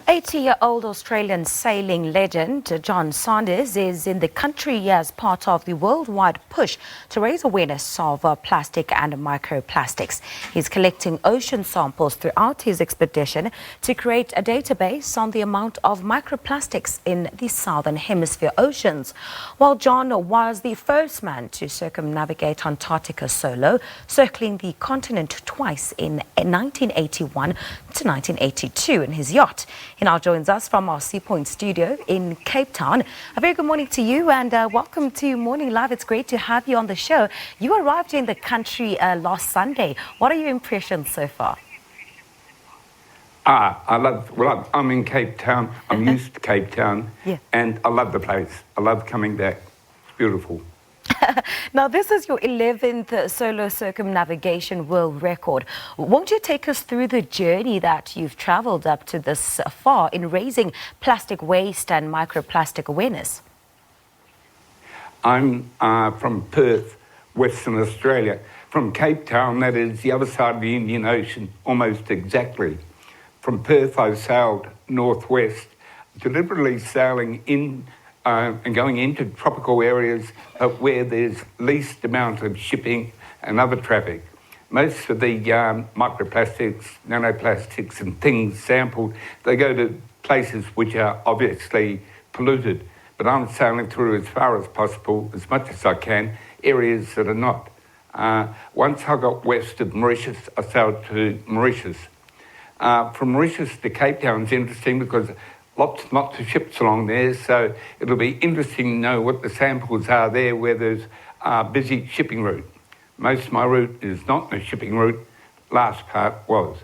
80-year-old Australian sailing legend Jon Sanders is in the country as part of the worldwide push to raise awareness of plastic and microplastics. He's collecting ocean samples throughout his expedition to create a database on the amount of microplastics in the southern hemisphere oceans. While Jon was the first man to circumnavigate Antarctica solo, circling the continent twice in 1981 to 1982 in his yacht. He now joins us from our Seapoint Studio in Cape Town. A very good morning to you and welcome to Morning Live. It's great to have you on the show. You arrived in the country last Sunday. What are your impressions so far? I'm in Cape Town. I'm used to Cape Town, Yeah. And I love the place. I love coming back. It's beautiful. Now, this is your 11th solo circumnavigation world record. Won't you take us through the journey that you've traveled up to this far in raising plastic waste and microplastic awareness? I'm from Perth, Western Australia. From Cape Town, that is the other side of the Indian Ocean, almost exactly. From Perth, I sailed northwest, deliberately sailing in and going into tropical areas where there's least amount of shipping and other traffic. Most of the microplastics, nanoplastics and things sampled, they go to places which are obviously polluted. But I'm sailing through as far as possible, as much as I can, areas that are not. Once I got west of Mauritius, I sailed to Mauritius. From Mauritius to Cape Town is interesting because lots and lots of ships along there, so it'll be interesting to know what the samples are there where there's a busy shipping route. Most of my route is not a shipping route, last part was.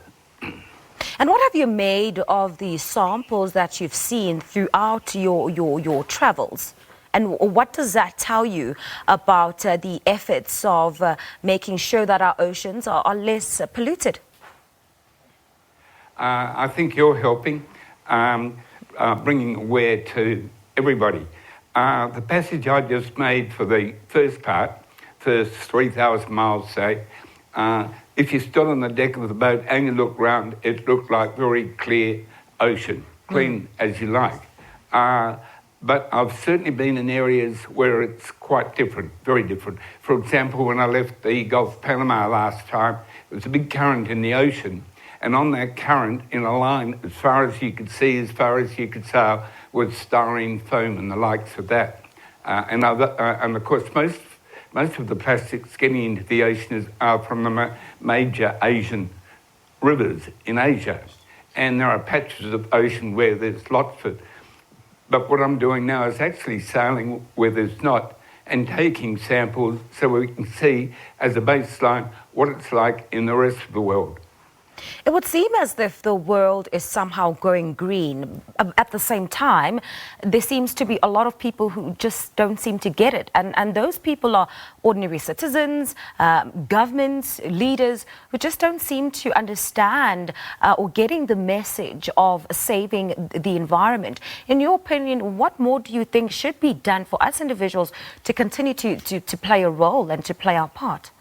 And what have you made of the samples that you've seen throughout your travels? And what does that tell you about the efforts of making sure that our oceans are less polluted? I think you're helping. Bringing aware to everybody. The passage I just made for the first 3,000 miles, say, if you stood on the deck of the boat and you looked round, it looked like very clear ocean, clean as you like. But I've certainly been in areas where it's quite different, very different. For example, when I left the Gulf of Panama last time, there was a big current in the ocean. And on that current, in a line, as far as you could see, as far as you could sail, was styrene foam and the likes of that. And of course, most of the plastics getting into the ocean are from the major Asian rivers in Asia. And there are patches of ocean where there's lots of it. But what I'm doing now is actually sailing where there's not and taking samples so we can see, as a baseline, what it's like in the rest of the world. It would seem as if the world is somehow going green. At the same time, there seems to be a lot of people who just don't seem to get it. And those people are ordinary citizens, governments, leaders who just don't seem to understand or getting the message of saving the environment. In your opinion, what more do you think should be done for us individuals to continue to play a role and to play our part?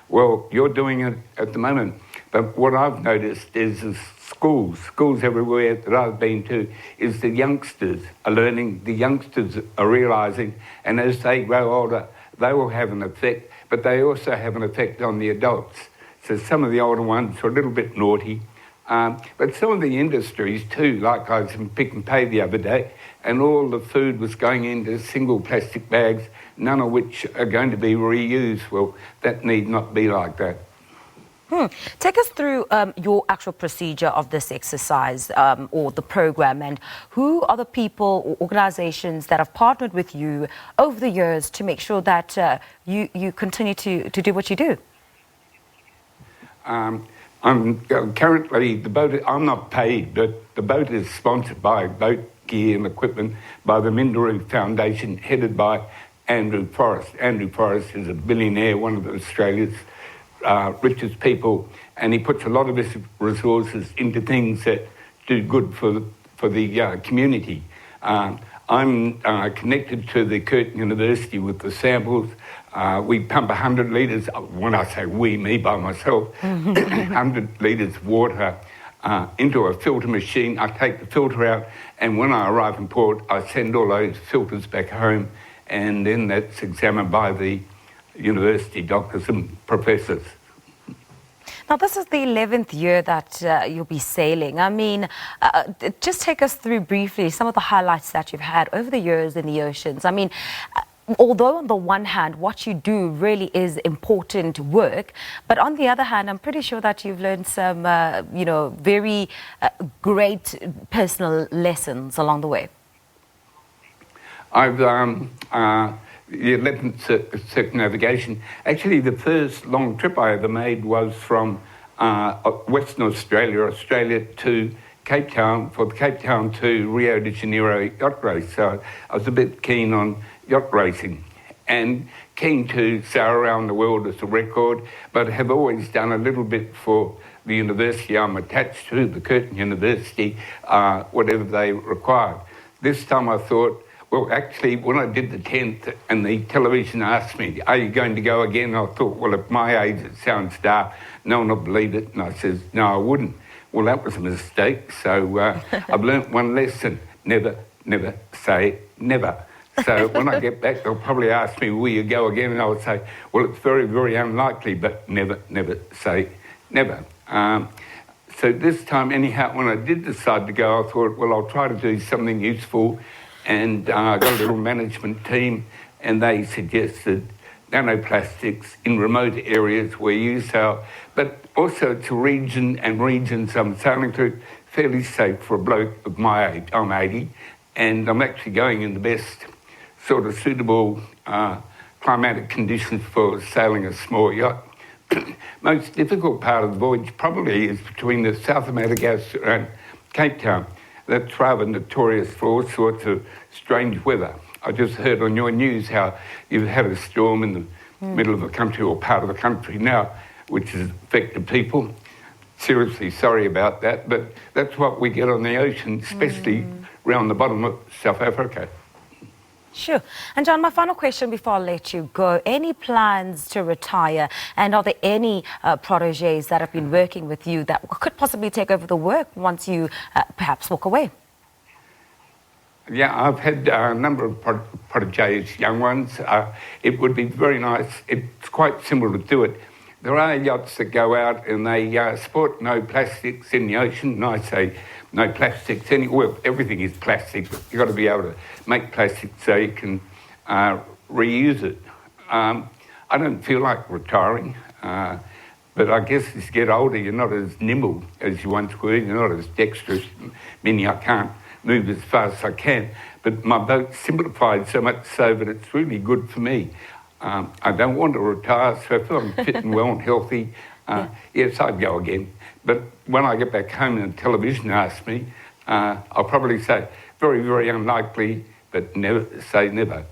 Well, you're doing it at the moment, but what I've noticed is schools everywhere that I've been to, is the youngsters are learning, the youngsters are realising, and as they grow older, they will have an effect, but they also have an effect on the adults. So some of the older ones are a little bit naughty, but some of the industries too, like I was in Pick and Pay the other day, and all the food was going into single plastic bags, none of which are going to be reused. Well, that need not be like that. Take us through your actual procedure of this exercise or the program, and who are the people or organizations that have partnered with you over the years to make sure that you continue to do what you do? I'm currently, the boat, I'm not paid, but the boat is sponsored by Boat Gear and Equipment by the Minderoo Foundation, headed by Andrew Forrest. Andrew Forrest is a billionaire, one of Australia's richest people, and he puts a lot of his resources into things that do good for the community. I'm connected to the Curtin University with the samples. We pump 100 litres, when I say we, me by myself, 100 litres of water into a filter machine. I take the filter out, and when I arrive in port, I send all those filters back home, and then that's examined by the university doctors and professors. Now, this is the 11th year that you'll be sailing. I mean, just take us through briefly some of the highlights that you've had over the years in the oceans. I mean, although on the one hand, what you do really is important work, but on the other hand, I'm pretty sure that you've learned some, very great personal lessons along the way. I've the 11th circumnavigation. Actually, the first long trip I ever made was from Western Australia to Cape Town, for the Cape Town to Rio de Janeiro yacht race. So I was a bit keen on yacht racing and keen to sail around the world as a record, but have always done a little bit for the university I'm attached to, the Curtin University, whatever they required. This time I thought, well, actually, when I did the 10th and the television asked me, are you going to go again? I thought, well, at my age, it sounds daft. No one will believe it. And I said, no, I wouldn't. Well, that was a mistake. So I've learnt one lesson. Never say never. So when I get back, they'll probably ask me, will you go again? And I'll say, well, it's very, very unlikely, but never say never. So this time, anyhow, when I did decide to go, I thought, well, I'll try to do something useful. And I got a little management team, and they suggested nanoplastics in remote areas where you sail, but also to regions I'm sailing through, fairly safe for a bloke of my age. I'm 80, and I'm actually going in the best sort of suitable climatic conditions for sailing a small yacht. Most difficult part of the voyage probably is between the South of Madagascar and Cape Town. That's rather notorious for all sorts of strange weather. I just heard on your news how you've had a storm in the middle of the country or part of the country now, which has affected people. Seriously sorry about that, but that's what we get on the ocean, especially around the bottom of South Africa. Sure. And John, my final question before I let you go, any plans to retire, and are there any protégés that have been working with you that could possibly take over the work once you perhaps walk away? Yeah, I've had a number of protégés, young ones. It would be very nice. It's quite simple to do it. There are yachts that go out and they sport no plastics in the ocean, and I say no plastics anywhere. Everything is plastic, but you've got to be able to make plastic so you can reuse it. I don't feel like retiring, but I guess as you get older, you're not as nimble as you once were. You're not as dexterous, meaning I can't move as fast as I can. But my boat's simplified so much so that it's really good for me. I don't want to retire, so if I'm fit and well and healthy, yes, I'd go again. But when I get back home and the television asks me, I'll probably say, very, very unlikely, but never say never.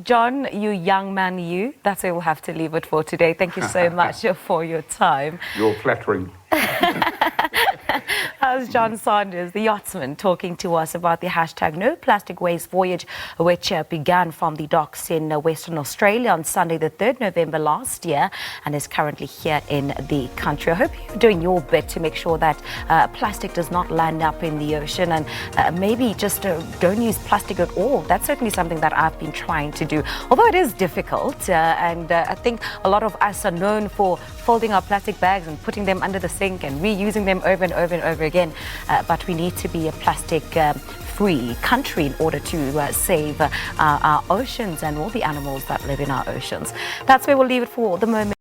John, you young man, you. That's where we'll have to leave it for today. Thank you so much for your time. You're flattering. That was Jon Sanders, the yachtsman, talking to us about the hashtag No Plastic Waste voyage, which began from the docks in Western Australia on Sunday, the 3rd November last year, and is currently here in the country. I hope you're doing your bit to make sure that plastic does not land up in the ocean, and maybe just don't use plastic at all. That's certainly something that I've been trying to do, although it is difficult, and I think a lot of us are known for folding our plastic bags and putting them under the sink and reusing them over and over and over again. But we need to be a plastic-free country in order to save our oceans and all the animals that live in our oceans. That's where we'll leave it for the moment.